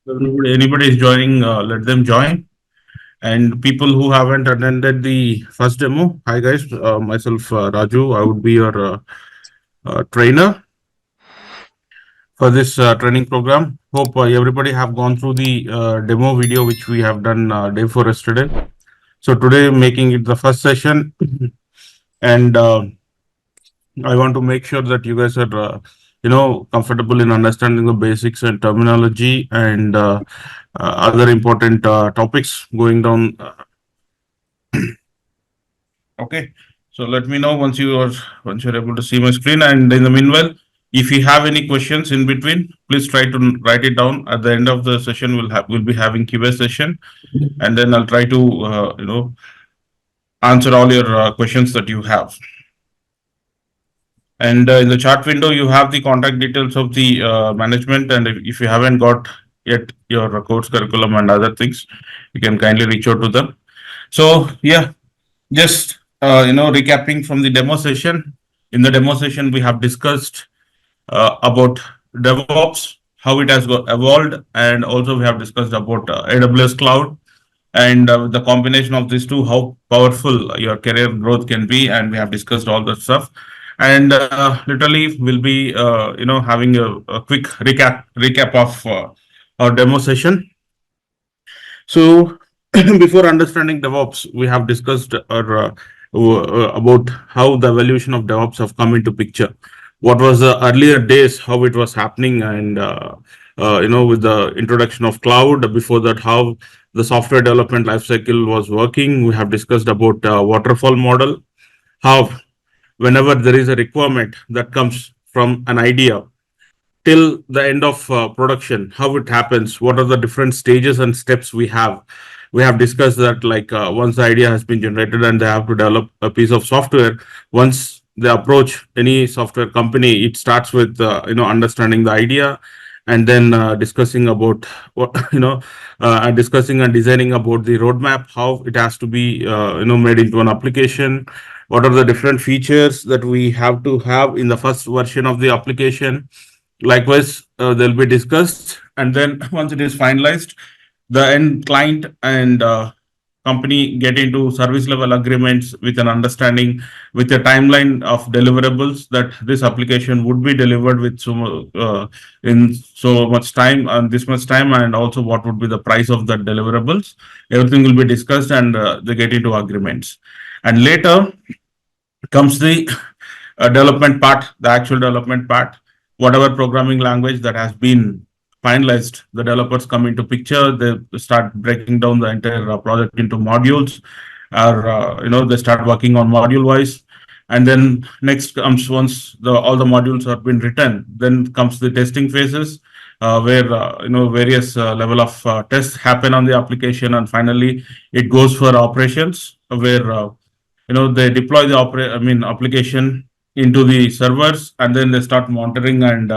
Anybody is joining, let them join. And people who haven't attended the first demo, hi guys, myself Raju, I would be your trainer for this training program. Hope everybody have gone through the demo video which we have done day before yesterday. So today making it the first session, and I want to make sure that you guys are comfortable in understanding the basics and terminology and other important topics going down. Okay, so let me know once you're able to see my screen. And in the meanwhile, if you have any questions in between, please try to write it down. At the end of the session, we'll be having Q&A session, and then I'll try to answer all your questions that you have. And in the chat window, you have the contact details of the management. And if you haven't got yet your course curriculum and other things, you can kindly reach out to them. So yeah, just recapping from the demo session. In the demo session, we have discussed about DevOps, how it has evolved, and also we have discussed about AWS cloud, and the combination of these two, how powerful your career growth can be. And we have discussed all that stuff. And literally, we'll be having a quick recap of our demo session. So before understanding DevOps, we have discussed about how the evolution of DevOps have come into picture. What was the earlier days, how it was happening, and with the introduction of cloud. Before that, how the software development lifecycle was working. We have discussed about waterfall model, how whenever there is a requirement that comes from an idea till the end of production, how it happens, what are the different stages and steps we have. We have discussed that, like once the idea has been generated and they have to develop a piece of software, once they approach any software company, it starts with understanding the idea, and then discussing about what discussing and designing about the roadmap, how it has to be made into an application, what are the different features that we have to have in the first version of the application. Likewise, they'll be discussed, and then once it is finalized, the end client and company get into service level agreements with an understanding, with a timeline of deliverables, that this application would be delivered with in so much time and this much time, and also what would be the price of that deliverables. Everything will be discussed, and they get into agreements. And later comes the development part, the actual development part. Whatever programming language that has been finalized, the developers come into picture. They start breaking down the entire project into modules, or they start working on module wise. And then next comes, once all the modules have been written, then comes the testing phases, where various level of tests happen on the application, and finally it goes for operations, where they deploy the application into the servers, and then they start monitoring and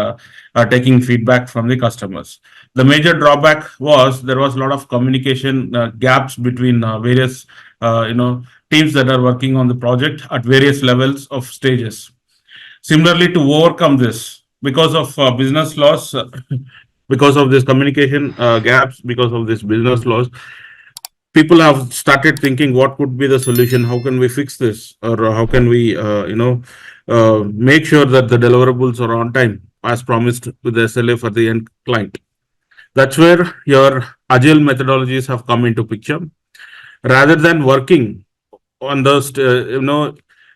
taking feedback from the customers. The major drawback was there was a lot of communication gaps between various teams that are working on the project at various levels of stages. Similarly, to overcome this, because of business loss, because of this communication gaps, because of this business loss, people have started thinking, what could be the solution? How can we fix this? Or how can we make sure that the deliverables are on time as promised with the SLA for the end client? That's where your agile methodologies have come into picture. Rather than working on those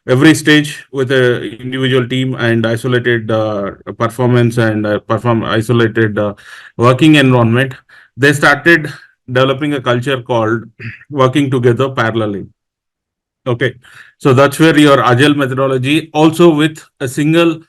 every stage with a individual team and isolated performance and perform isolated working environment, they started developing a culture called working together parallelly. Okay, so that's where your agile methodology, also with a single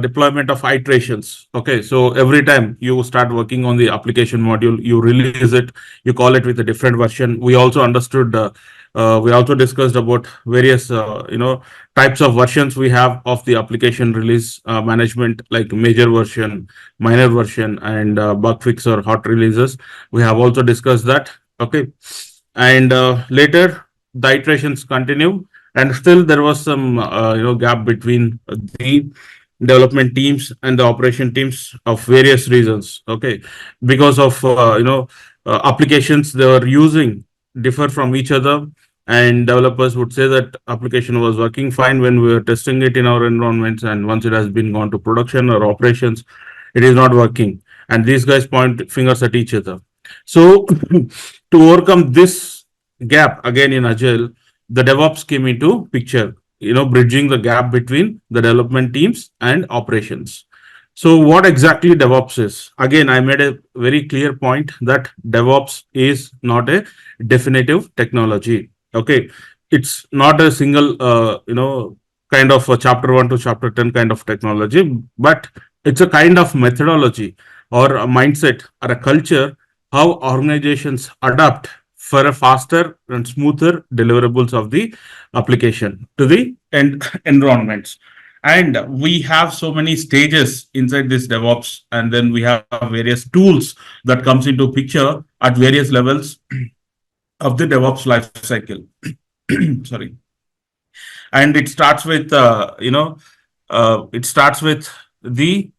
deployment of iterations. Okay, so every time you start working on the application module, you release it, you call it with a different version. We also understood, we also discussed about various types of versions we have of the application release management, like major version, minor version, and bug fix or hot releases. We have also discussed that. Okay, and later the iterations continue, and still there was some gap between the development teams and the operation teams of various reasons. Okay, because of applications they were using differ from each other, and developers would say that application was working fine when we were testing it in our environments, and once it has been gone to production or operations, it is not working. And these guys point fingers at each other. So to overcome this gap again in Agile, the DevOps came into picture, bridging the gap between the development teams and operations. So what exactly DevOps is? Again, I made a very clear point that DevOps is not a definitive technology. Okay, it's not a single, kind of a chapter 1 to chapter 10 kind of technology, but it's a kind of methodology or a mindset or a culture how organizations adapt for a faster and smoother deliverables of the application to the end environments. And we have so many stages inside this DevOps, and then we have various tools that comes into picture at various levels of the DevOps life cycle. Sorry. And it starts with it starts with the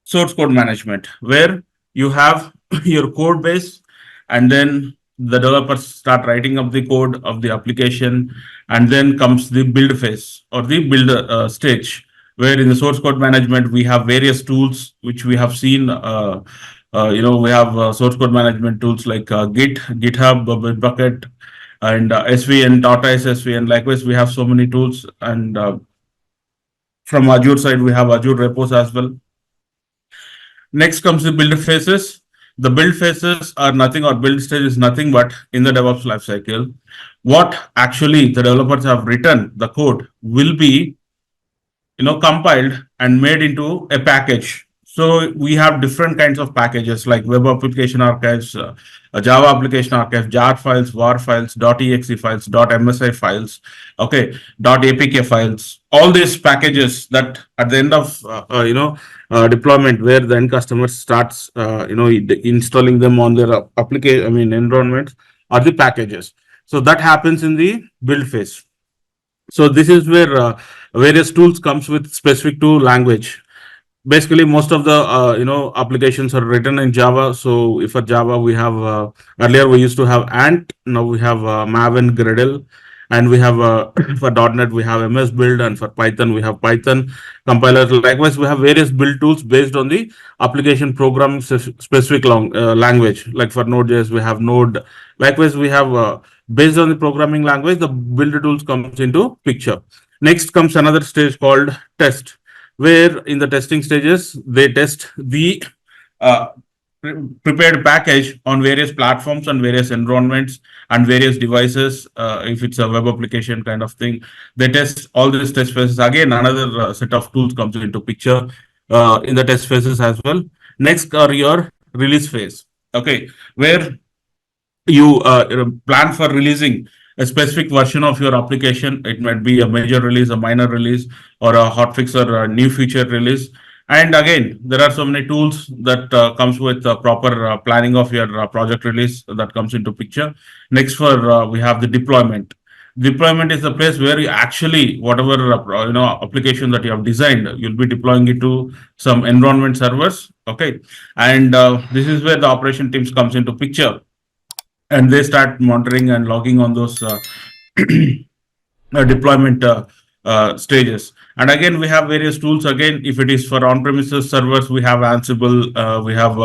source code management, where you have your code base, and then the developers start writing up the code of the application, and then comes the build phase or the build stage, where in the source code management we have various tools which we have seen. We have source code management tools like Git, GitHub, Bitbucket, and SVN, Tortoise SVN. Likewise, we have so many tools, and from Azure side, we have Azure repos as well. Next comes the build phases. The build phases are nothing, or build stage is nothing but in the DevOps lifecycle, what actually the developers have written, the code will be, compiled and made into a package. So we have different kinds of packages like web application archives, Java application archive, jar files, var files, .exe files, .msi files, okay, .apk files. All these packages that at the end of deployment, where the end customer starts installing them on their application, environments, are the packages. So that happens in the build phase. So this is where various tools comes with specific to language. Basically, most of the applications are written in Java. So if for Java we have earlier we used to have Ant, now we have Maven, Gradle, and we have for .NET we have MS Build, and for Python we have Python compiler. Likewise, we have various build tools based on the application program specific language. Like for Node.js we have Node. Likewise, we have based on the programming language, the build tools comes into picture. Next comes another stage called test, where in the testing stages they test the uh, prepared package on various platforms and various environments and various devices. If it's a web application kind of thing, they test all these test phases. Again, another set of tools comes into picture in the test phases as well. Next are your release phase, okay, where you plan for releasing a specific version of your application. It might be a major release, a minor release, or a hotfix or a new feature release. And again, there are so many tools that comes with proper planning of your project release that comes into picture. Next, for we have the deployment. Deployment is the place where you actually whatever application that you have designed, you'll be deploying it to some environment servers. Okay, and this is where the operation teams comes into picture, and they start monitoring and logging on those deployment stages. And again, we have various tools. Again, if it is for on-premises servers, we have Ansible, we have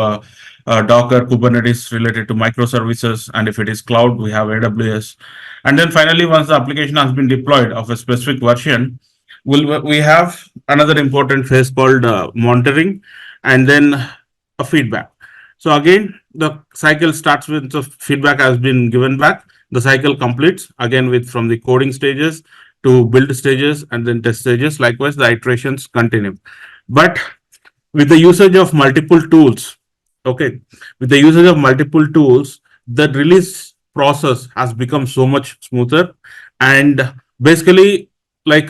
Docker, Kubernetes related to microservices, and if it is cloud, we have AWS. And then finally, once the application has been deployed of a specific version, we have another important phase called monitoring, and then a feedback. So again, the cycle starts with the feedback has been given back. The cycle completes again with from the coding stages to build stages and then test stages. Likewise, the iterations continue. But with the usage of multiple tools, okay, with the usage of multiple tools, the release process has become so much smoother. And basically, like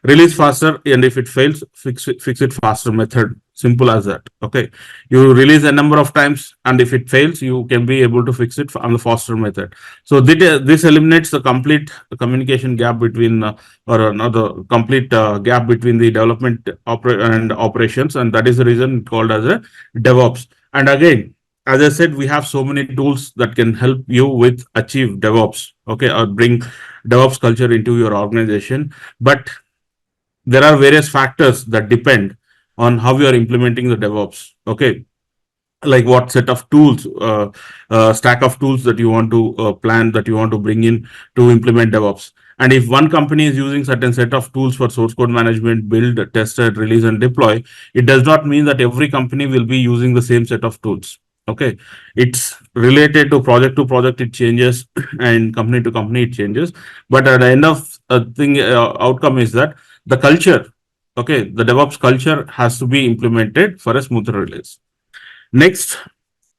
release faster, and if it fails, fix it faster method. Simple as that. Okay, you release a number of times, and if it fails, you can be able to fix it on the faster method. So this eliminates the complete communication gap between or another complete gap between the development and operations, and that is the reason called as a DevOps. And again, as I said, we have so many tools that can help you with achieve DevOps, okay, or bring DevOps culture into your organization. But there are various factors that depend on how you are implementing the DevOps. Okay, like what set of tools, stack of tools that you want to plan, that you want to bring in to implement DevOps. And if one company is using certain set of tools for source code management, build, test, release, and deploy, it does not mean that every company will be using the same set of tools. Okay, it's related to project, it changes, and company to company, it changes. But at the end of thing, outcome is that the culture, okay, the DevOps culture has to be implemented for a smoother release. Next,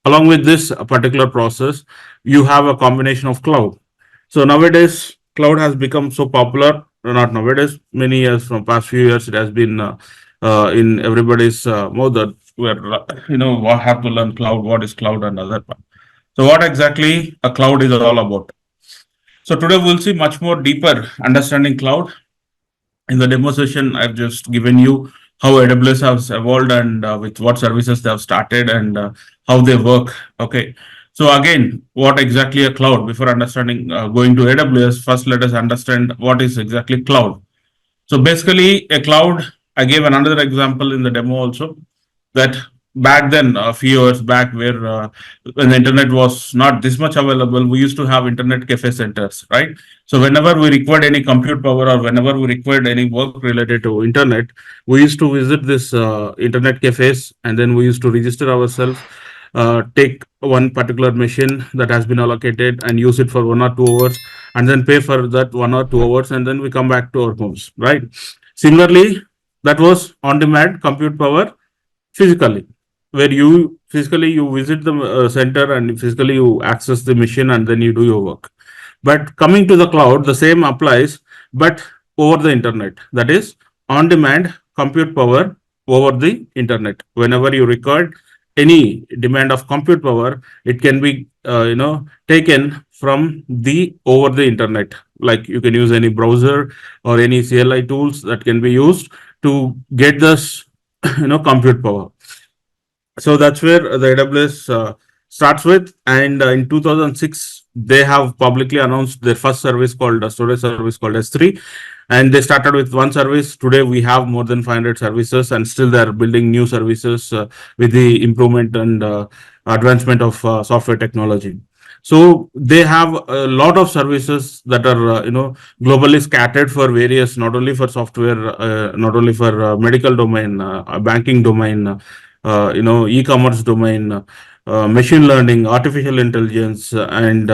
along with this particular process, you have a combination of cloud. So nowadays, cloud has become so popular. Not nowadays, many years, from past few years, it has been in everybody's mouth that we're what have to learn cloud, what is cloud, and other part. So what exactly a cloud is all about? So today we'll see much more deeper understanding cloud. In the demo session, I've just given you how AWS has evolved, and with what services they have started, and how they work. Okay. So again, what exactly a cloud? Before understanding going to AWS, first let us understand what is exactly cloud. So basically, a cloud, I gave another example in the demo also, that back then, a few years back, where when the internet was not this much available, we used to have internet cafe centers, right? So whenever we required any compute power, or whenever we required any work related to internet, we used to visit this internet cafes, and then we used to register ourselves, take one particular machine that has been allocated and use it for 1 or 2 hours, and then pay for that 1 or 2 hours, and then we come back to our homes, right? Similarly, that was on demand compute power physically, where you physically you visit the center, and physically you access the machine, and then you do your work. But coming to the cloud, the same applies, but over the internet. That is on demand compute power over the internet. Whenever you record any demand of compute power, it can be taken from the over the internet. Like you can use any browser or any CLI tools that can be used to get this compute power. So that's where the AWS starts with. And in 2006, they have publicly announced their first service called a storage service called S3. And they started with one service. Today, we have more than 500 services, and still they're building new services with the improvement and advancement of software technology. So they have a lot of services that are, globally scattered for various, not only for software, not only for medical domain, banking domain, e-commerce domain, machine learning, artificial intelligence, and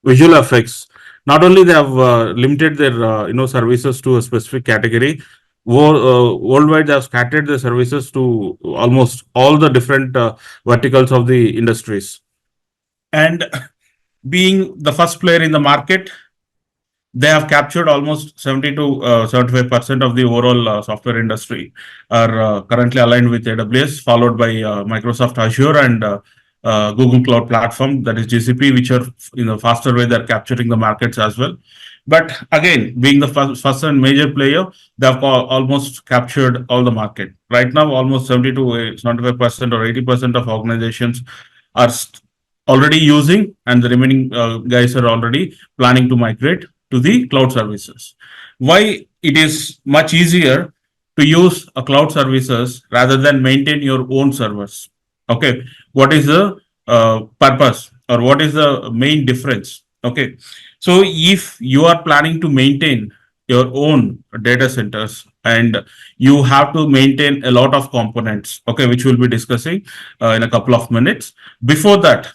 visual effects. Not only they have limited their services to a specific category. Worldwide, they have scattered the services to almost all the different verticals of the industries. And being the first player in the market, they have captured almost 70 to 75% of the overall software industry, are currently aligned with AWS, followed by Microsoft Azure and Google Cloud Platform, that is GCP, which are in a faster way they're capturing the markets as well. But again, being the first and major player, they have almost captured all the market. Right now, almost 70 to 75% or 80% of organizations are already using, and the remaining guys are already planning to migrate to the cloud services. Why it is much easier to use a cloud services rather than maintain your own servers? Okay, what is the purpose, or what is the main difference? Okay, so if you are planning to maintain your own data centers, and you have to maintain a lot of components, okay, which we'll be discussing in a couple of minutes. Before that,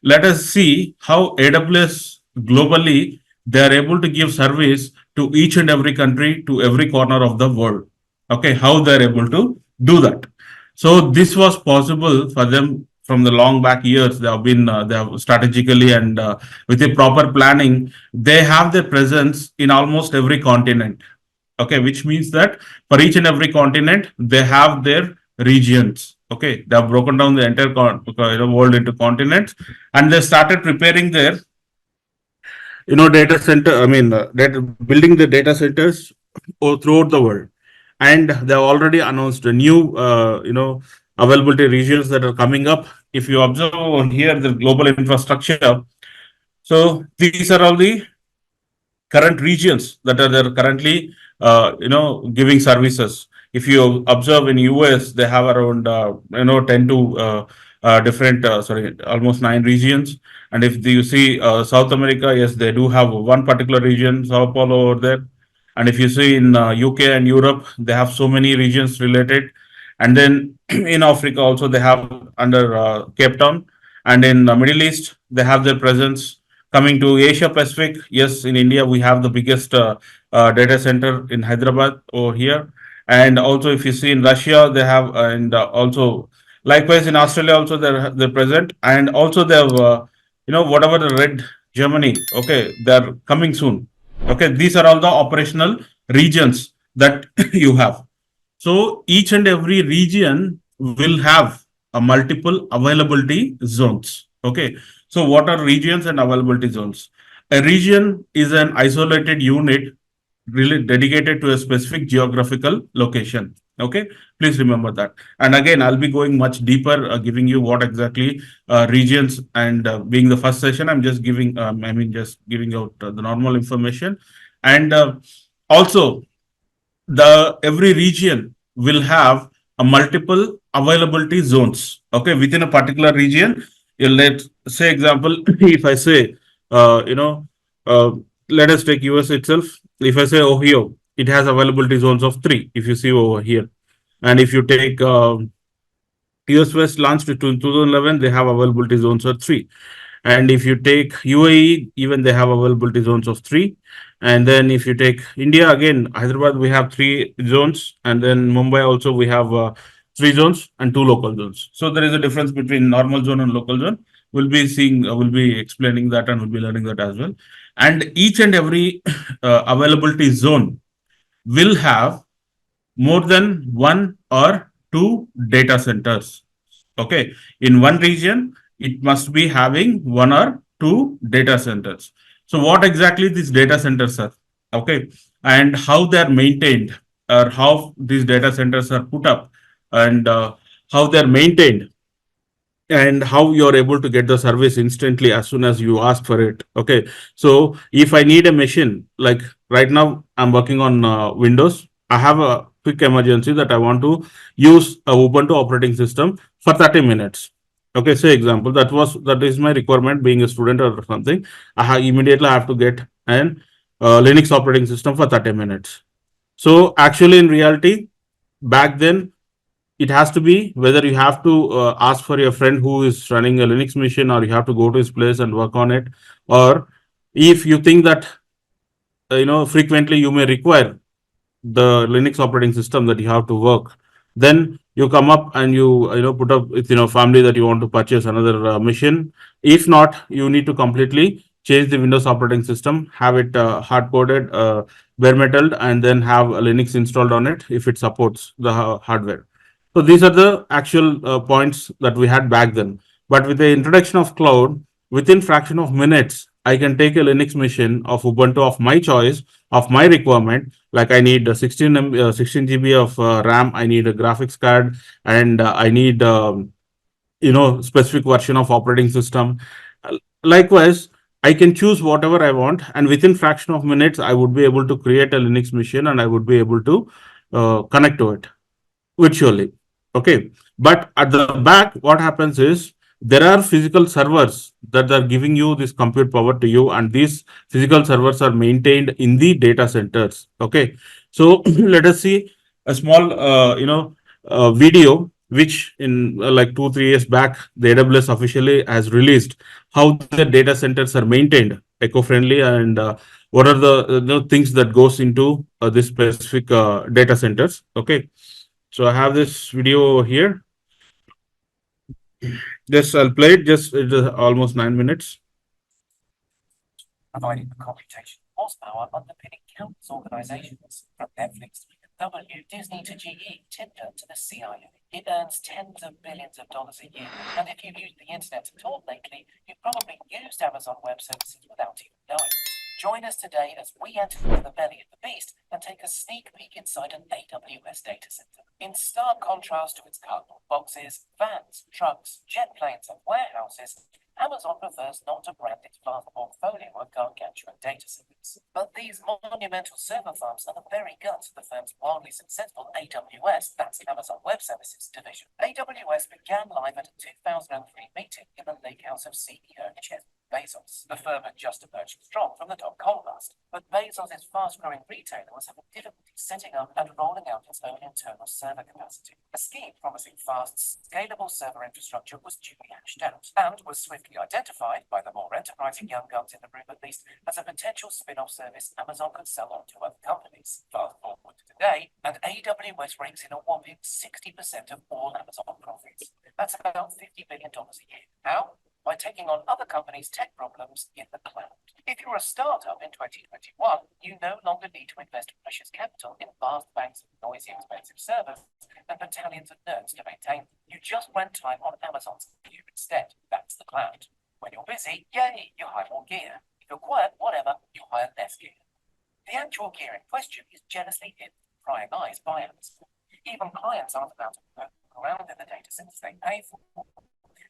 let us see how AWS globally, they are able to give service to each and every country, to every corner of the world. Okay, how they're able to do that. So this was possible for them from the long back years, they have been they have strategically and with a proper planning, they have their presence in almost every continent. Okay, which means that for each and every continent, they have their regions. Okay, they have broken down the entire world into continents, and they started preparing their data center. I mean, building the data centers throughout the world, and they have already announced a new availability regions that are coming up. If you observe over here, the global infrastructure. So these are all the current regions that are there currently giving services. If you observe in US, they have around 10 to different sorry, almost 9 regions. And if you see South America, yes, they do have one particular region, Sao Paulo over there. And if you see in UK and Europe, they have so many regions related. And then in Africa also, they have under Cape Town. And in the Middle East, they have their presence. Coming to Asia Pacific, yes, in India we have the biggest data center in Hyderabad over here, and also if you see in Russia they have, and also likewise in Australia also they're present, and also they have whatever the red Germany, okay, they're coming soon. Okay, these are all the operational regions that you have. So each and every region will have a multiple availability zones. Okay. So what are regions and availability zones? A region is an isolated unit really dedicated to a specific geographical location. Okay. Please remember that. And again, I'll be going much deeper, giving you what exactly regions, and being the first session, I'm just giving, just giving out the normal information. And also, the every region will have a multiple availability zones. Okay, within a particular region, you let's say example, if I say, you know, let us take US itself. If I say Ohio, it has availability zones of 3. If you see over here, and if you take US West launched in 2011, they have availability zones of 3. And if you take UAE, even they have availability zones of 3. And then if you take India, again, Hyderabad, we have 3 zones. And then Mumbai also, we have 3 zones and 2 local zones. So there is a difference between normal zone and local zone. We'll be seeing, we'll be explaining that, and we'll be learning that as well. And each and every availability zone will have more than 1 or 2 data centers. Okay, in one region, it must be having 1 or 2 data centers. So what exactly these data centers are? Okay, and how they are maintained, or how these data centers are put up, and how they are maintained, and how you're able to get the service instantly as soon as you ask for it. Okay, so if I need a machine, like right now I'm working on Windows, I have a quick emergency that I want to use a Ubuntu operating system for 30 minutes. Okay, say example, that is my requirement, being a student or something. Immediately I have to get an Linux operating system for 30 minutes. So actually in reality, back then, it has to be whether you have to ask for your friend who is running a Linux machine, or you have to go to his place and work on it. Or if you think that frequently you may require the Linux operating system that you have to work, then you come up and you put up with family that you want to purchase another machine. If not, you need to completely change the Windows operating system, have it hard coded, bare metal, and then have a Linux installed on it if it supports the hardware. So these are the actual points that we had back then. But with the introduction of cloud, within fraction of minutes, I can take a Linux machine of Ubuntu of my choice, of my requirement. Like I need 16 GB of RAM, I need a graphics card, and I need specific version of operating system. Likewise, I can choose whatever I want, and within fraction of minutes, I would be able to create a Linux machine, and I would be able to connect to it virtually. Okay, but at the back, what happens is there are physical servers that are giving you this compute power to you, and these physical servers are maintained in the data centers. Okay, so let us see a small video which in like 2-3 years back the AWS officially has released, how the data centers are maintained eco-friendly, and what are the things that goes into this specific data centers. Okay, so I have this video over here. Just I'll play it. Just it is almost 9 minutes. Providing the computation horsepower underpinning countless organizations, from Netflix to BMW, Disney to GE, Tinder to the CIA. It earns tens of billions of dollars a year, and if you've used the internet at all lately, you've probably used Amazon Web Services without even knowing it. Join us today as we enter the belly of the beast and take a sneak peek inside an AWS data center. In stark contrast to its cardboard boxes, vans, trucks, jet planes, and warehouses, Amazon prefers not to brand its vast portfolio of gargantuan data centers. But these monumental server farms are the very guts of the firm's wildly successful AWS, that's Amazon Web Services division. AWS began live at a 2003 meeting in the lake house of CEO Jeff Bezos. The firm had just emerged strong from the dot-com bust, but Bezos' fast-growing retailer was having difficulty setting up and rolling out its own internal server capacity. A scheme promising fast, scalable server infrastructure was duly hashed out, and was swiftly identified, by the more enterprising young guns in the room at least, as a potential spin-off service Amazon could sell on to other companies. Fast forward to today, and AWS ranks in a whopping 60% of all Amazon profits. That's about $50 billion a year. How? By taking on other companies' tech problems in the cloud. If you're a startup in 2021, you no longer need to invest precious capital in vast banks of noisy, expensive servers and battalions of nerds to maintain. You just rent time on Amazon's gear instead. That's the cloud. When you're busy, yay, you hire more gear. If you're quiet, whatever, you hire less gear. The actual gear in question is jealously hidden from prying eyes by Amazon. Even clients aren't allowed to poke around in the data centers they pay for,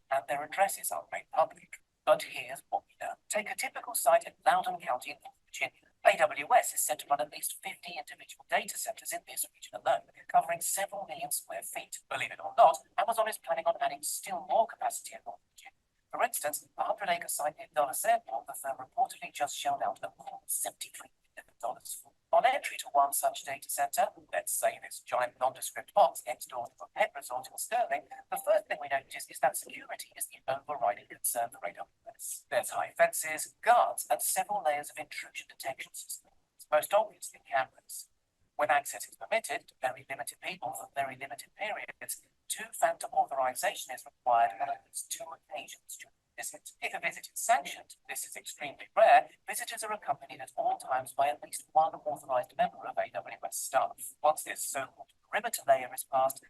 and their addresses aren't made public. But here's what we know. Take a typical site in Loudoun County in North Virginia. AWS is said to run at least 50 individual data centers in this region alone, covering several million square feet. Believe it or not, Amazon is planning on adding still more capacity in North Virginia. For instance, a 100-acre site near Dallas Airport, the firm reportedly just shelled out a cool $73 million for. On entry to one such data center, let's say this giant nondescript box next door to a pet resort in Sterling, the first thing we notice is that security is the overriding concern for AWS. There's high fences, guards, and several layers of intrusion detection systems, most obviously cameras. When access is permitted to very limited people for very limited periods, two-factor authorization is required on at least 2 occasions during the visit. If a visit is sanctioned, this is extremely rare, visitors are accompanied at all times by at least one authorized member of AWS staff. Once this so-called perimeter layer is passed,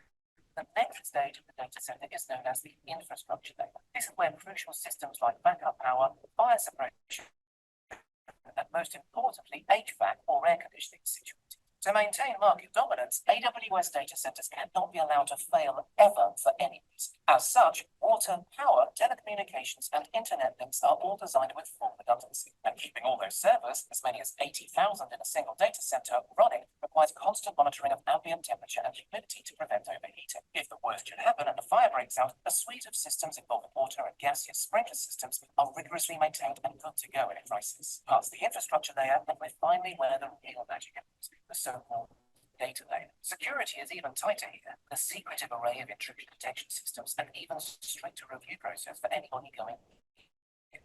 the next stage of the data center is known as the infrastructure layer. This is where crucial systems like backup power, fire suppression, and most importantly, HVAC or air conditioning is situated. To maintain market dominance, AWS data centers cannot be allowed to fail ever for any reason. As such, water, power, telecommunications, and internet links are all designed with full redundancy. And keeping all those servers, as many as 80,000 in a single data center, running requires constant monitoring of ambient temperature and humidity to prevent overheating. If the worst should happen and a fire breaks out, a suite of systems involving water and gaseous sprinkler systems are rigorously maintained and good to go in a crisis. Past the infrastructure layer, and we're finally where the real magic happens, the so-called data layer. Security is even tighter here. A secretive array of intrusion detection systems and even stricter review process for anybody going in.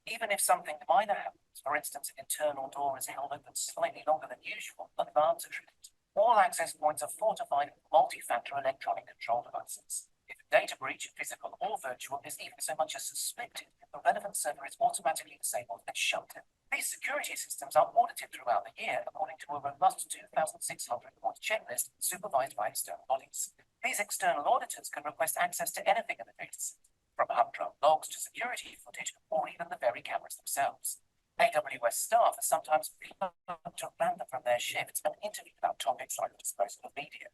Even if something minor happens, for instance, an internal door is held open slightly longer than usual, alarms are triggered. All access points are fortified with multi-factor electronic control devices. If a data breach, physical or virtual, is even so much as suspected, the relevant server is automatically disabled and shut down. These security systems are audited throughout the year according to a robust 2,600-point checklist supervised by external bodies. These external auditors can request access to anything in the data set, from humdrum logs to security footage or even the very cameras themselves. AWS staff are sometimes plucked to random from their shifts and interviewed about topics like the disposal of media.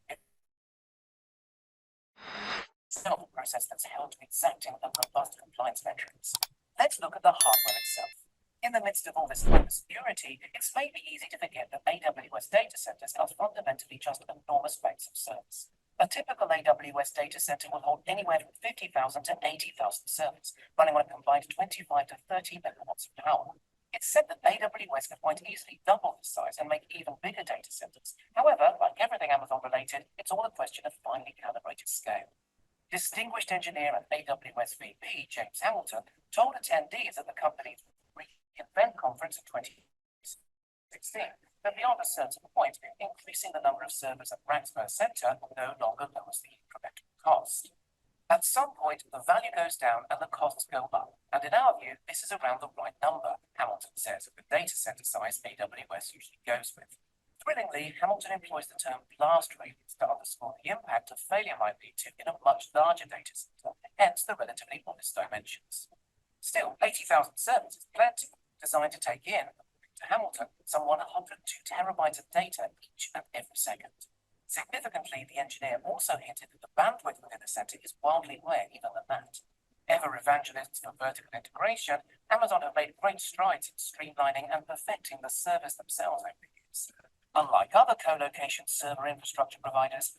Itself a process that's held to exacting and robust compliance metrics. Let's look at the hardware itself. In the midst of all this cybersecurity, it's maybe easy to forget that AWS data centers are fundamentally just enormous banks of servers. A typical AWS data center will hold anywhere from 50,000 to 80,000 servers, running on a combined 25 to 30 megawatts of power. It's said that AWS could quite easily double this size and make even bigger data centers. However, like everything Amazon related, it's all a question of finely calibrated scale. Distinguished engineer and AWS VP James Hamilton told attendees at the company's Reinvent conference in 2016 that beyond a certain point, increasing the number of servers and racks per center no longer lowers the incremental cost. At some point, the value goes down and the costs go up. And in our view, this is around the right number, Hamilton says of the data center size AWS usually goes with. Thrillingly, Hamilton employs the term blast radius to underscore the impact a failure might lead to in a much larger data center, hence the relatively modest dimensions. Still, 80,000 servers is plenty, designed to take in, according to Hamilton, some 102 terabytes of data each and every second. Significantly, the engineer also hinted that the bandwidth within the center is wildly higher even than that. Ever evangelists for vertical integration, Amazon have made great strides in streamlining and perfecting the servers themselves over the years. Unlike other co-location server infrastructure providers,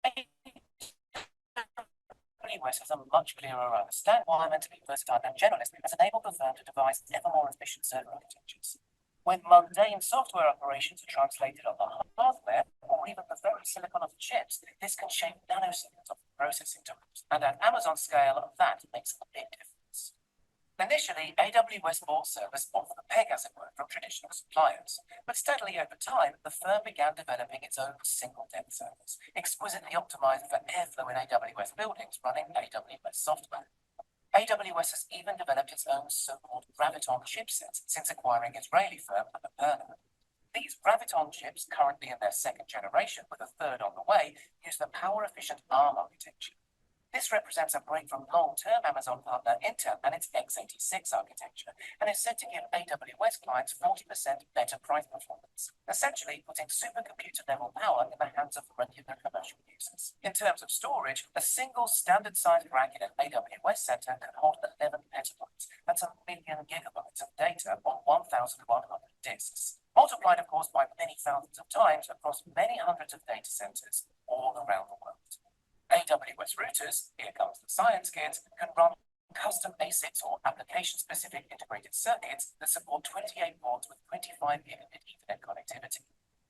AWS has a much clearer understanding requirement to be versatile and generalist has enabled the firm to devise ever more efficient server architectures. When mundane software operations are translated on the hardware or even the very silicon of the chips, this can shave nanoseconds of processing times. And at Amazon scale, that makes a big difference. Initially, AWS bought servers off the peg, as it were, from traditional suppliers. But steadily over time, the firm began developing its own single-depth servers, exquisitely optimized for airflow in AWS buildings running AWS software. AWS has even developed its own so-called Graviton chipsets since acquiring Israeli firm MERN. These Graviton chips, currently in their second generation with a third on the way, use the power-efficient ARM architecture. This represents a break from long-term Amazon partner Intel and its x86 architecture, and is set to give AWS clients 40% better price performance, essentially putting supercomputer-level power in the hands of regular commercial users. In terms of storage, a single standard-sized rack in an AWS center can hold 11 petabytes. That's a million gigabytes of data on 1,100 disks, multiplied, of course, by many thousands of times across many hundreds of data centers all around the world. AWS routers, here comes the science kids, can run custom ASICs or application-specific integrated circuits that support 28 ports with 25 gigabit Ethernet connectivity.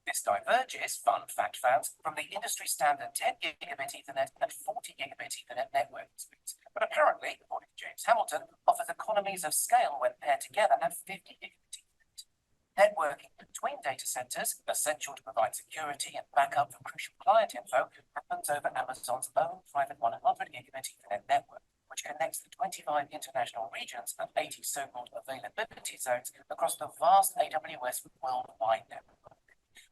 This diverges, fun fact fans, from the industry standard 10 gigabit Ethernet and 40 gigabit Ethernet network speeds, but apparently, according to James Hamilton, offers economies of scale when paired together at 50 gigabit Ethernet. Networking between data centers, essential to provide security and backup for crucial client info, happens over Amazon's own private 100 gigabit Ethernet network, which connects the 25 international regions and 80 so-called availability zones across the vast AWS worldwide network.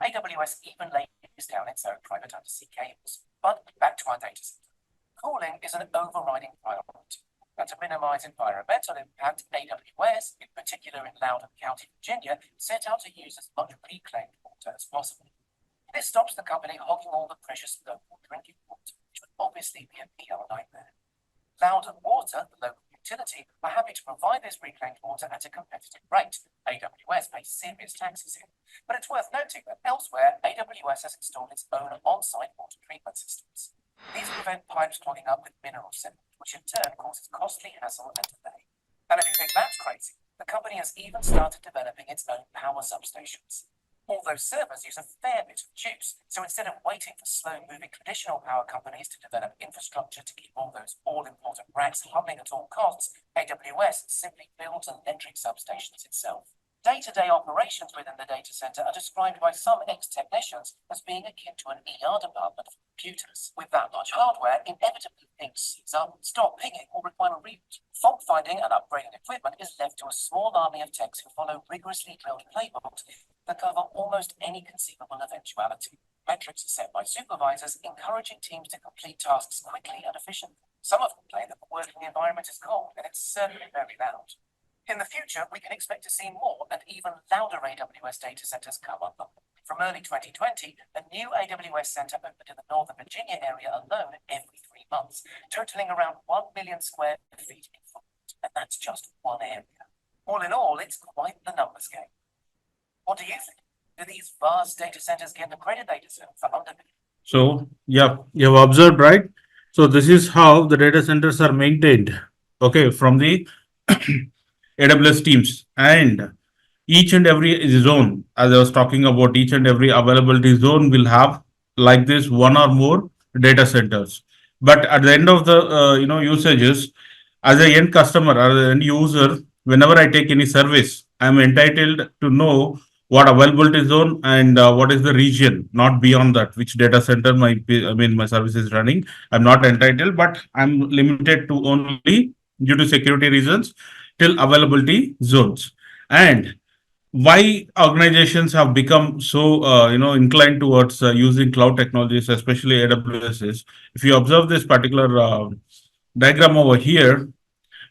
AWS even lays down its own private undersea cables. But back to our data center. Cooling is an overriding priority. And to minimize environmental impact, AWS, in particular in Loudoun County, Virginia, set out to use as much reclaimed water as possible. This stops the company hogging all the precious local drinking water, which would obviously be a PR nightmare. Loudoun Water, the local utility, are happy to provide this reclaimed water at a competitive rate. AWS pays serious taxes here. But it's worth noting that elsewhere, AWS has installed its own on-site water treatment systems. These prevent pipes clogging up with mineral sediment, which in turn causes costly hassle and delay. And if you think that's crazy, the company has even started developing its own power substations. All those servers use a fair bit of juice, so instead of waiting for slow-moving traditional power companies to develop infrastructure to keep all those all-important racks humming at all costs, AWS simply builds electric substations itself. Day-to-day operations within the data center are described by some ex-technicians as being akin to an ER department for computers. With that much hardware, inevitably things seize up, stop pinging, or require a reboot. Fault finding and upgrading equipment is left to a small army of techs who follow rigorously drilled playbooks that cover almost any conceivable eventuality. Metrics are set by supervisors, encouraging teams to complete tasks quickly and efficiently. Some have complained that the working environment is cold, and it's certainly very loud. In the future, we can expect to see more and even louder AWS data centers come up. From early 2020, a new AWS center opened in the Northern Virginia area alone every 3 months, totaling around 1 million square feet in footprint, and that's just one area. All in all, it's quite the numbers game. What do you think? Do these vast data centers get the credit they deserve for underpinning? So, yeah, you have observed, right? So, this is how the data centers are maintained, okay, from the AWS teams. And each and every zone, as I was talking about, each and every availability zone will have like this one or more data centers. But at the end of the usages, as a end customer or an end user, whenever I take any service, I'm entitled to know what availability zone, and what is the region, not beyond that, which data center my service is running. I'm not entitled, but I'm limited to only due to security reasons till availability zones. And why organizations have become so inclined towards using cloud technologies, especially AWS, is if you observe this particular diagram over here,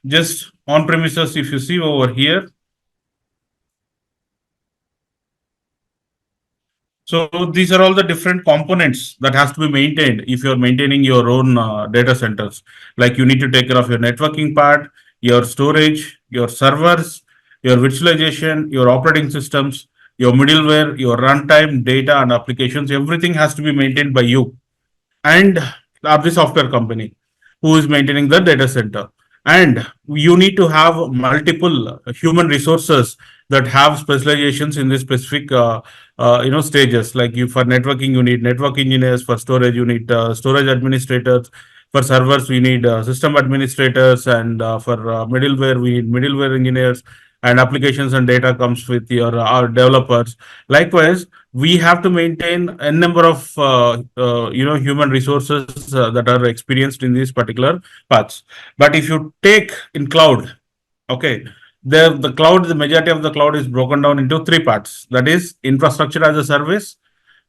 just on premises, if you see over here, so these are all the different components that has to be maintained if you're maintaining your own data centers. Like you need to take care of your networking part, your storage, your servers, your virtualization, your operating systems, your middleware, your runtime, data and applications. Everything has to be maintained by you and the software company who is maintaining the data center. And you need to have multiple human resources that have specializations in this specific stages. Like you, for networking you need network engineers, for storage you need storage administrators, for servers we need system administrators, and for middleware we need middleware engineers, and applications and data comes with your our developers. Likewise, we have to maintain a number of human resources that are experienced in these particular paths. But if you take in cloud, okay, the cloud, the majority of the cloud is broken down into three parts, that is infrastructure as a service,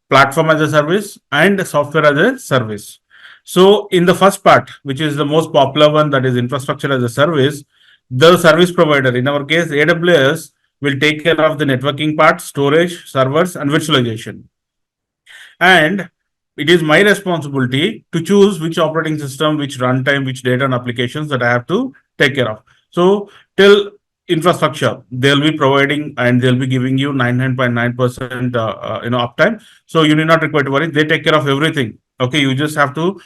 platform as a service, and software as a service. So in the first part, which is the most popular one, that is infrastructure as a service, the service provider, in our case AWS, will take care of the networking part, storage, servers, and virtualization. And it is my responsibility to choose which operating system, which runtime, which data and applications that I have to take care of. So till infrastructure, they'll be providing and they'll be giving you 99.9% uptime. So you need not require to worry. They take care of everything. Okay, you just have to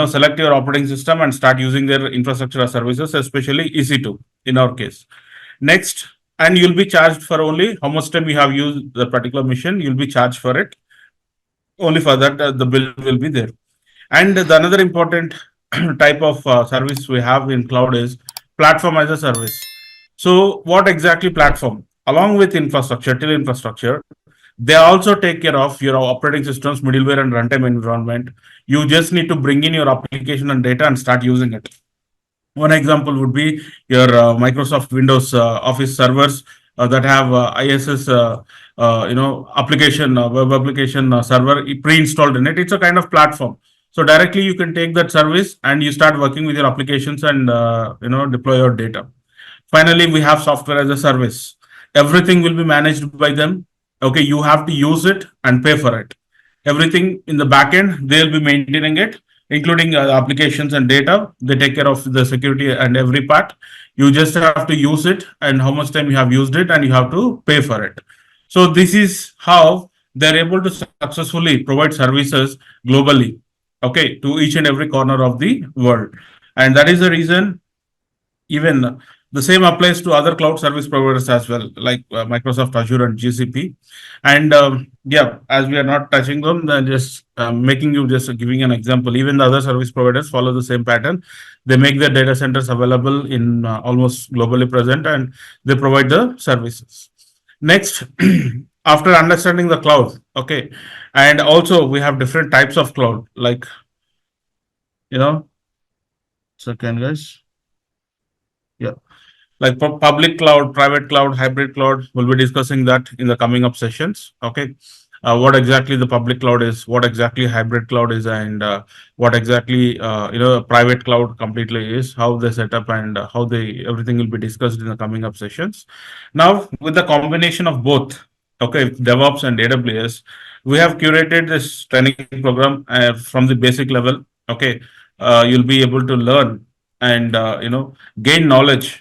select your operating system and start using their infrastructure as services, especially EC2 in our case. Next, and you'll be charged for only how much time you have used the particular mission. You'll be charged for it. Only for that, the bill will be there. And the another important type of service we have in cloud is platform as a service. So what exactly platform? Along with infrastructure, till infrastructure, they also take care of your operating systems, middleware, and runtime environment. You just need to bring in your application and data and start using it. One example would be your Microsoft Windows Office servers that have ISS, application, web application server pre-installed in it. It's a kind of platform. So directly you can take that service and you start working with your applications and deploy your data. Finally, we have software as a service. Everything will be managed by them. Okay, you have to use it and pay for it. Everything in the backend, they'll be maintaining it, including applications and data. They take care of the security and every part. You just have to use it and how much time you have used it, and you have to pay for it. So this is how they're able to successfully provide services globally, okay, to each and every corner of the world. And that is the reason even the same applies to other cloud service providers as well, like Microsoft Azure and GCP. And yeah, as we are not touching them, then just making you just giving an example. Even the other service providers follow the same pattern. They make their data centers available in almost globally present, and they provide the services. Next, after understanding the cloud, okay, and also we have different types of cloud, like you know, second guys, yeah, like public cloud, private cloud, hybrid cloud. We'll be discussing that in the coming up sessions. Okay. What exactly the public cloud is, what exactly hybrid cloud is, and what exactly private cloud completely is, how they set up, and how they everything will be discussed in the coming up sessions. Now, with the combination of both, okay, DevOps and AWS, we have curated this training program from the basic level. Okay, you'll be able to learn and gain knowledge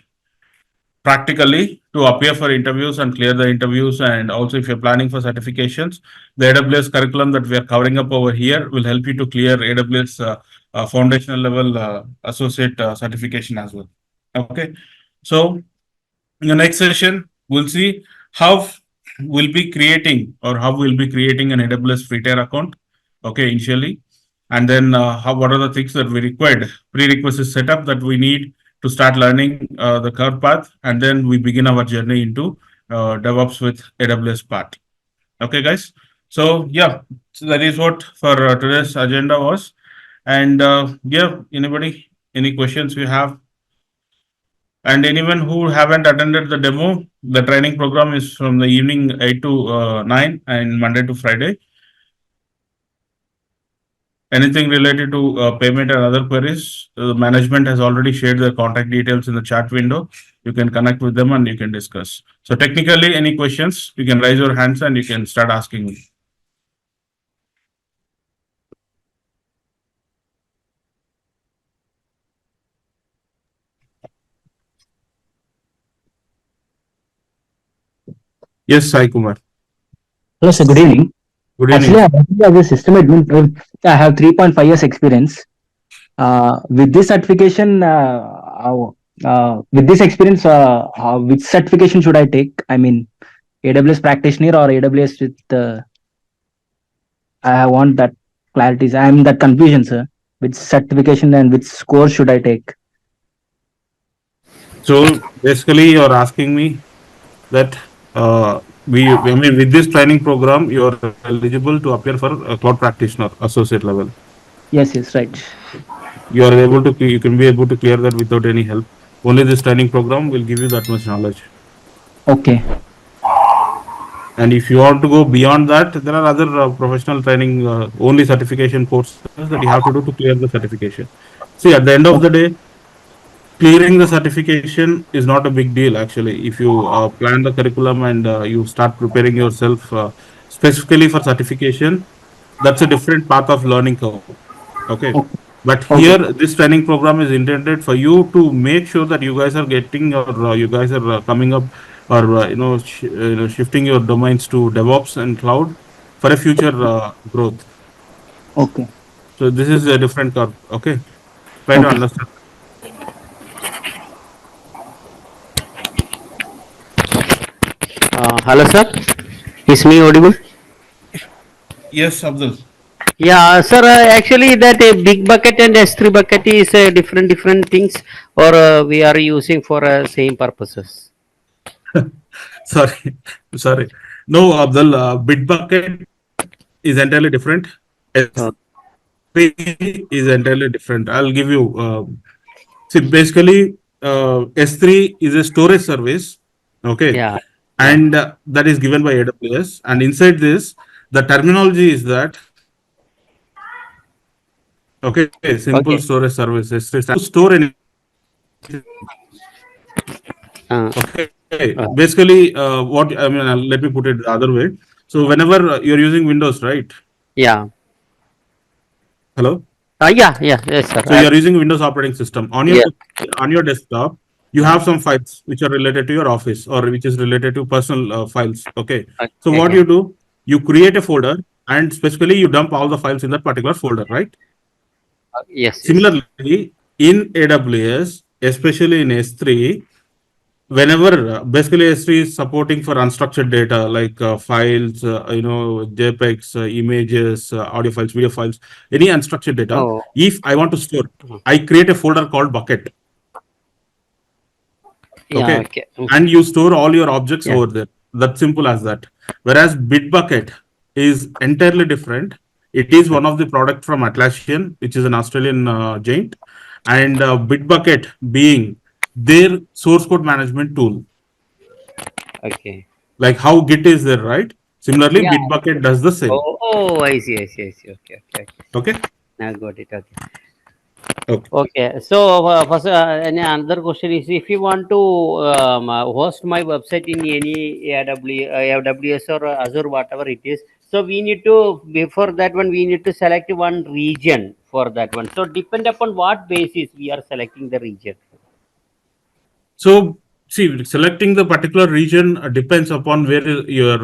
practically to appear for interviews and clear the interviews. And also, if you're planning for certifications, the AWS curriculum that we are covering up over here will help you to clear AWS foundational level associate certification as well. Okay. So, in the next session, we'll see how we'll be creating or how we'll be creating an AWS free tier account. Okay, initially. And then how what are the things that we required, prerequisite setup that we need to start learning the curve path, and then we begin our journey into DevOps with AWS part. Okay, guys. So yeah, so that is what for today's agenda was. And yeah, anybody, any questions you have? And anyone who haven't attended the demo, the training program is from the evening 8 to 9 and Monday to Friday. Anything related to payment and other queries, management has already shared their contact details in the chat window. You can connect with them and you can discuss. So technically, any questions, you can raise your hands and you can start asking me. Yes, Sai Kumar. Hello, sir. Good evening. Good Actually, evening. I'm working as a system admin. I have 3.5 years experience. With this certification, with this experience, which certification should I take? I mean, AWS practitioner or AWS with? I want that clarity. I'm that confusion, sir. Which certification and which score should I take? So basically, you're asking me that I mean, with this training program, you are eligible to appear for a cloud practitioner associate level. Yes, yes, right. You are able to, you can be able to clear that without any help. Only this training program will give you that much knowledge. Okay. And if you want to go beyond that, there are other professional training, only certification courses that you have to do to clear the certification. See, at the end of the day, clearing the certification is not a big deal actually. If you plan the curriculum and you start preparing yourself specifically for certification, that's a different path of learning curve. Okay. Okay. But Okay. here, this training program is intended for you to make sure that you guys are getting or you guys are coming up or shifting your domains to DevOps and cloud for a future growth. Okay. So this is a different curve. Okay, try to Okay. understand. Hello, sir. Is me audible? Yes, Abdul. Yeah, sir. Actually, that big bucket and S3 bucket is different things, or we are using for same purposes. Sorry, sorry. No, Abdul. Bitbucket is entirely different. Uh, S3 is entirely different. I'll give you. See, basically, S3 is a storage service. Okay, yeah, yeah. and that is given by AWS. And inside this, the terminology is that okay, simple Okay. storage service. S3 stands to store anything. Uh, Okay, uh, basically, what I mean, let me put it the other way. So, whenever you're using Windows, right? yeah. Hello. Yeah. Yeah. Yes, sir. So, you're using Windows operating system Yeah. on your desktop. You have some files which are related to your office or which is related to personal files. Okay. So, what Okay. you do, you create a folder and specifically you dump all the files in that particular folder, right? Yes. Yes. Similarly, in AWS, especially in S3, whenever basically S3 is supporting for unstructured data like files, JPEGs, images, audio files, video files, any unstructured data. Oh. If I want to store, I create a folder called bucket. Yeah. Okay, Okay. and you store all your objects Yeah. over there. That simple as that. Whereas Bitbucket is entirely different. It is one of the product from Atlassian, which is an Australian giant, and Bitbucket being their source code management tool, Okay. like how Git is there, right? Similarly, Yeah. Bitbucket does the same. Oh. Oh. I see. I see. I see. Okay. Okay. Okay. Okay. I got it. Okay. Okay. Okay, so first, another question is if you want to host my website in any AWS or Azure, whatever it is, so we need to, before that one, we need to select one region for that one. So, depend upon what basis we are selecting the region. So, see, selecting the particular region depends upon where you're,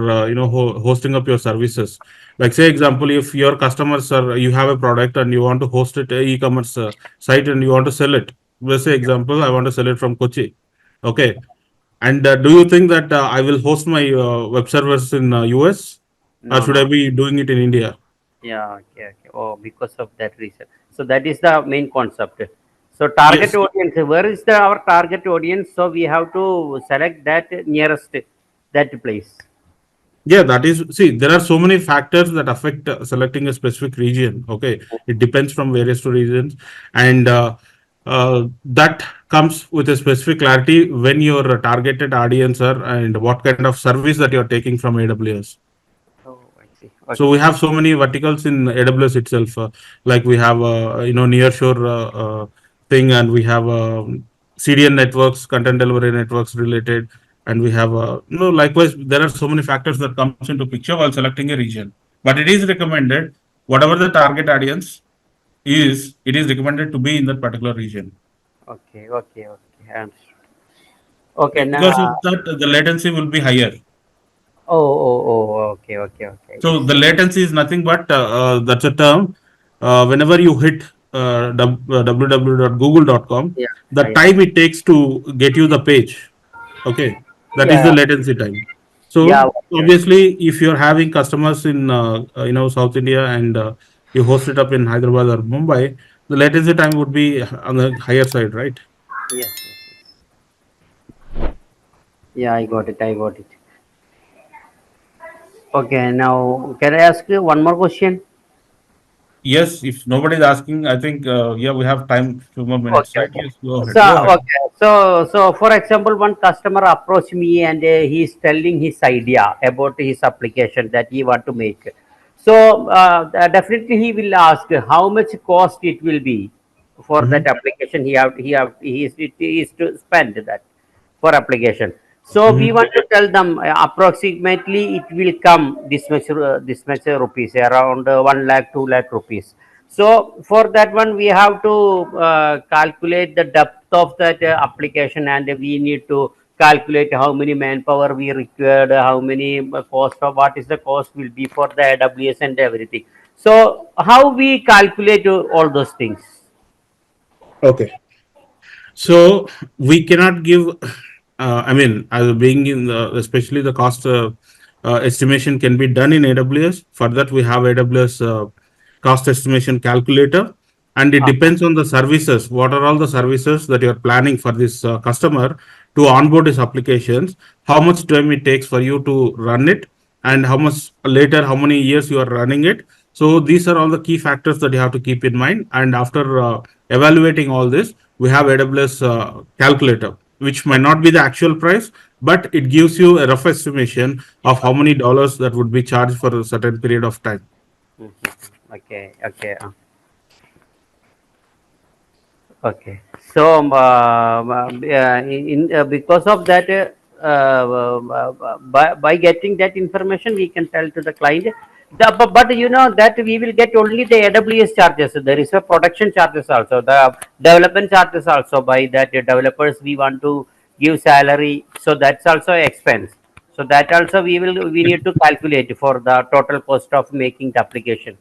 hosting up your services. Like, say, example, if your customers are, you have a product and you want to host it e-commerce site and you want to sell it. Let's say, example, I want to sell it from Kochi. Okay. And do you think that I will host my web servers in US or No, should I no. be doing it in India? Yeah, okay, okay. Oh, because of that reason. So, that is the main concept. So, target Yes. audience, where is our target audience? So, we have to select that nearest. that place? Yeah, that is, see, there are so many factors that affect selecting a specific region. Okay, it depends from various to regions, and that comes with a specific clarity when your targeted audience are and what kind of service that you're taking from AWS. Oh, I see. So Okay. we have so many verticals in AWS itself, like we have nearshore thing, and we have CDN networks, content delivery networks related, and we have likewise there are so many factors that comes into picture while selecting a region. But it is recommended whatever the target audience is, it is recommended to be in that particular region Okay. Okay. Okay. I understood. Okay. because of Now. that the latency will be higher. Oh. Oh. Oh. Okay. Okay. Okay. I So guess. the latency is nothing but that's a term. Whenever you hit www.google.com, Yeah. the Yeah. time it takes to get you the page, okay, that is Yeah. the latency time. Yeah. So Okay. obviously, if you're having customers in South India and you host it up in Hyderabad or Mumbai, the latency time would be on the higher side, right? Yes. Yes. Yes. Yeah. I got it. I got it. Okay. Now, can I ask you one more question? Yes, if nobody is asking, I think yeah, we have time, few more minutes, Okay, right? okay. Yes, go ahead. So, Go ahead. okay. So for example, one customer approached me and he is telling his idea about his application that he want to make. So, definitely he will ask how much cost it will be for that Mhm. application. He is to spend that for application. So we Mhm. want to tell them approximately it will come this much rupees, around 1 lakh, 2 lakh rupees. So for that one, we have to calculate the depth of that application, and we need to calculate how many manpower we required, how many cost of what is the cost will be for the AWS and everything. So how we calculate all those things? Okay. So we cannot give. I mean, as being in the, especially the cost estimation can be done in AWS. For that, we have AWS cost estimation calculator, and it Uh, depends on the services. What are all the services that you are planning for this customer to onboard his applications? How much time it takes for you to run it, and how much later, how many years you are running it. So these are all the key factors that you have to keep in mind. And after evaluating all this, we have AWS calculator, which might not be the actual price, but it gives you a rough estimation of how many dollars that would be charged for a certain period of time. mhm. Okay, okay. Okay. So, because of that, by getting that information, we can tell to the client. But you know that we will get only the AWS charges. There is a production charges also, the development charges also. By that, developers we want to give salary, so that's also expense. So that also we need to calculate for the total cost of making the application.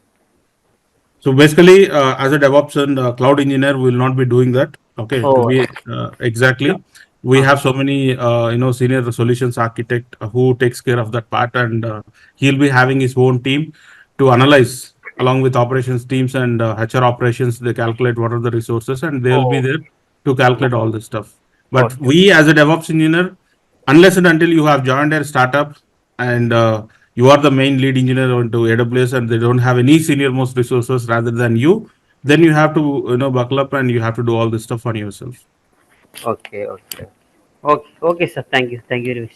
So basically, as a DevOps and cloud engineer, we will not be doing that. Okay, to Oh, be exactly, we uh, have so many senior solutions architect who takes care of that part, and he'll be having his own team to analyze along with operations teams and HR operations. They calculate what are the resources, and they'll be oh, there to calculate all this stuff. But okay. we, as a DevOps engineer, unless and until you have joined a startup and you are the main lead engineer onto AWS and they don't have any senior most resources rather than you, then you have to buckle up and you have to do all this stuff on yourself. Okay, okay, okay, okay, sir. Thank you very much.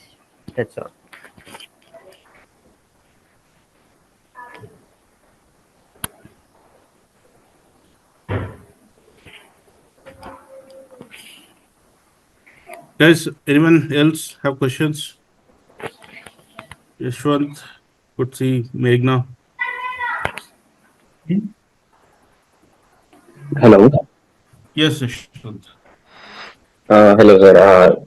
That's all. Guys, anyone else have questions? Yashwant, could see Meghna. Hello. Yes, Yashwant. Hello, sir.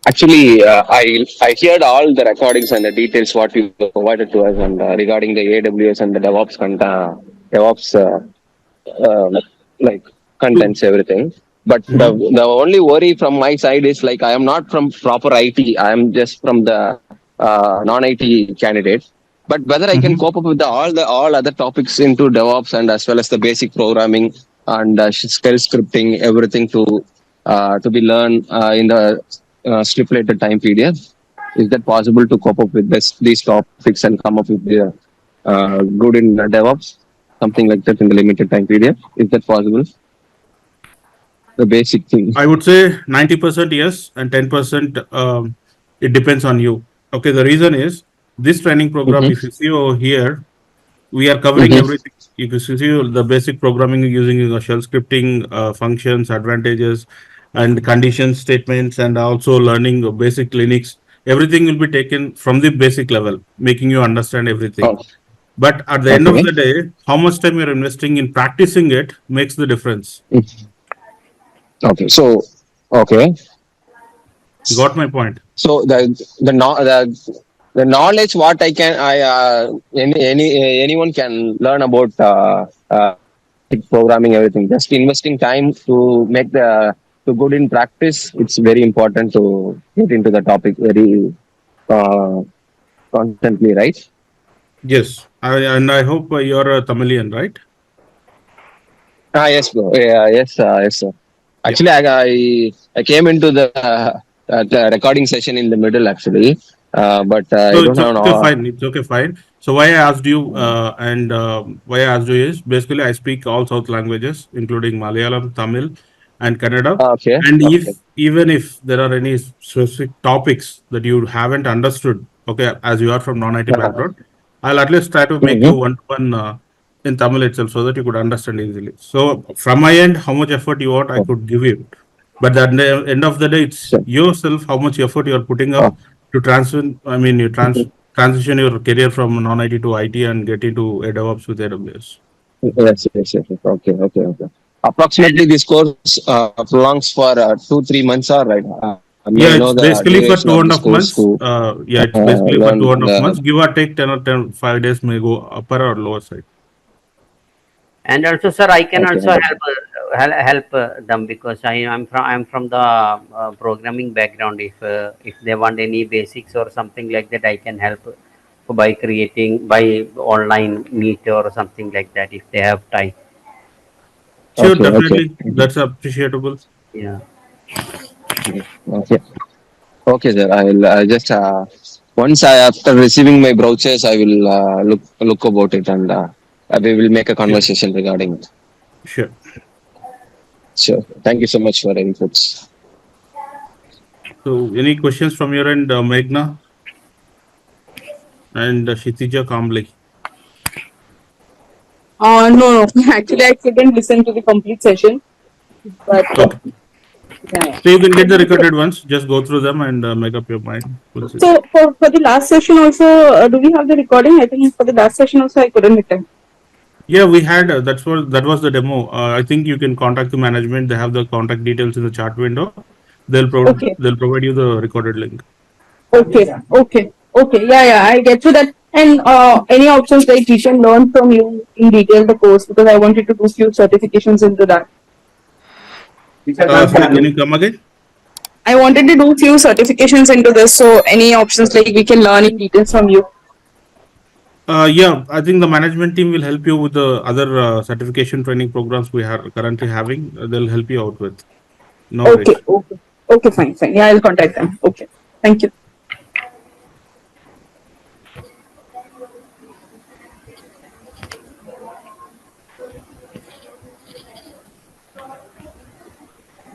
Actually, I heard all the recordings and the details what you provided to us and regarding the AWS and the DevOps like Good. contents everything. But Mhm. the only worry from my side is like I am not from proper IT. I am just from the non-IT candidate. But whether I can Mhm. cope up with all other topics into DevOps and as well as the basic programming and shell scripting, everything to be learned in the stipulated time period. Is that possible to cope up with these topics and come up with the good in DevOps? Something like that in the limited time period. Is that possible? The basic thing. I would say 90% yes, and 10% it depends on you. Okay, the reason is this training program, if you Mm-hmm. see over here, we are covering Mm-hmm. everything. You can see the basic programming using shell scripting, functions, advantages, and condition statements, and also learning basic Linux. Everything will be taken from the basic level, making you understand everything. Oh, But at the end of okay. the day, how much time you're investing in practicing it makes the difference. Okay. So, okay. You got my point? So the no- the knowledge what anyone can learn about programming everything. Just investing time to make the to good in practice. It's very important to get into the topic very uh, constantly, right? Yes. And I hope you're a Tamilian, right? Ah, yes, bro. Yeah, yes, yes, sir. Yeah. Actually, I came into the recording session in the middle actually, but I So don't it's have okay, no. fine. It's okay, fine. So why I asked you, and why I asked you is basically I speak all South languages, including Malayalam, Tamil, and Kannada. Okay, And okay. if even if there are any specific topics that you haven't understood, okay, as you are from non-IT Uh, background, I'll at least try to make you mhm. one-to-one in Tamil itself so that you could understand easily. So from my end, how much effort you want, I Oh, could give you. But at the end of the day, it's sure. yourself how much effort you are putting up Oh, to transfer. I mean, you mhm. transition your career from non-IT to IT and get into a DevOps with AWS. Yes, yes, yes, yes. Okay, okay, okay. Approximately, this course prolongs for 2, 3 months, or right? May Yeah, I know it's the basically for duration two of and a this half course months. to Yeah, it's basically for learn two and a half the? months. Give or take 5 days may go upper or lower side. And also, sir, I can Okay, also okay. help them because I'm from the programming background. If they want any basics or something like that, I can help by creating by online meet or something like that if they have time. Sure, Okay, okay. definitely. That's appreciable. Yeah. Mhm. Okay. Okay, sir. I just once I after receiving my brochures, I will look about it, and we will make a Sure, conversation regarding it. sure. Sure. Thank you so much for the inputs. So, any questions from your end, Meghna and Shitija Kamble? No, no. Actually, I couldn't listen to the complete session, but Okay. yeah. So you can get the recorded ones. Just go through them and make up your mind. We'll see. So for the last session also, do we have the recording? I think for the last session also I couldn't attend. Yeah, we had that was the demo. I think you can contact the management. They have the contact details in the chat window. Okay, They'll provide you the recorded link. okay, okay, okay. Yeah, yeah. I get to that. And any options like we can learn from you in detail the course because I wanted to do few certifications into that. Sorry, can you come again? I wanted to do few certifications into this. So any options like we can learn in details from you. Yeah, I think the management team will help you with the other certification training programs we are currently having. They'll help you out with. No Okay, worries. okay, okay. Fine, fine. Yeah, I'll contact them. Okay. Thank you.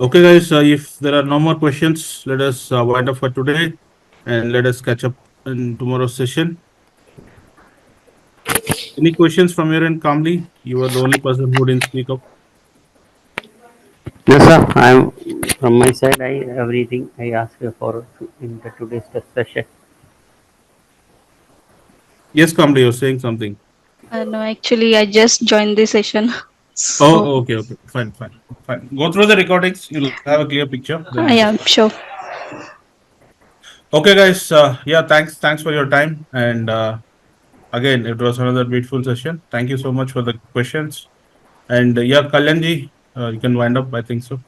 Okay, guys. If there are no more questions, let us wind up for today, and let us catch up in tomorrow's session. Any questions from your end, Kamli? You are the only person who didn't speak up. No, sir. I'm from my side. I everything I asked for in the today's session. Yes, Kamli, you're saying something. No, actually, I just joined the session. So, Oh, okay, okay. Fine, fine, fine. Go through the recordings. You'll have a clear picture. Then we'll yeah, discuss. sure. Okay, guys. Yeah, thanks for your time. And again, it was another beautiful session. Thank you so much for the questions. And yeah, Kalyanji, you can wind up. I think so.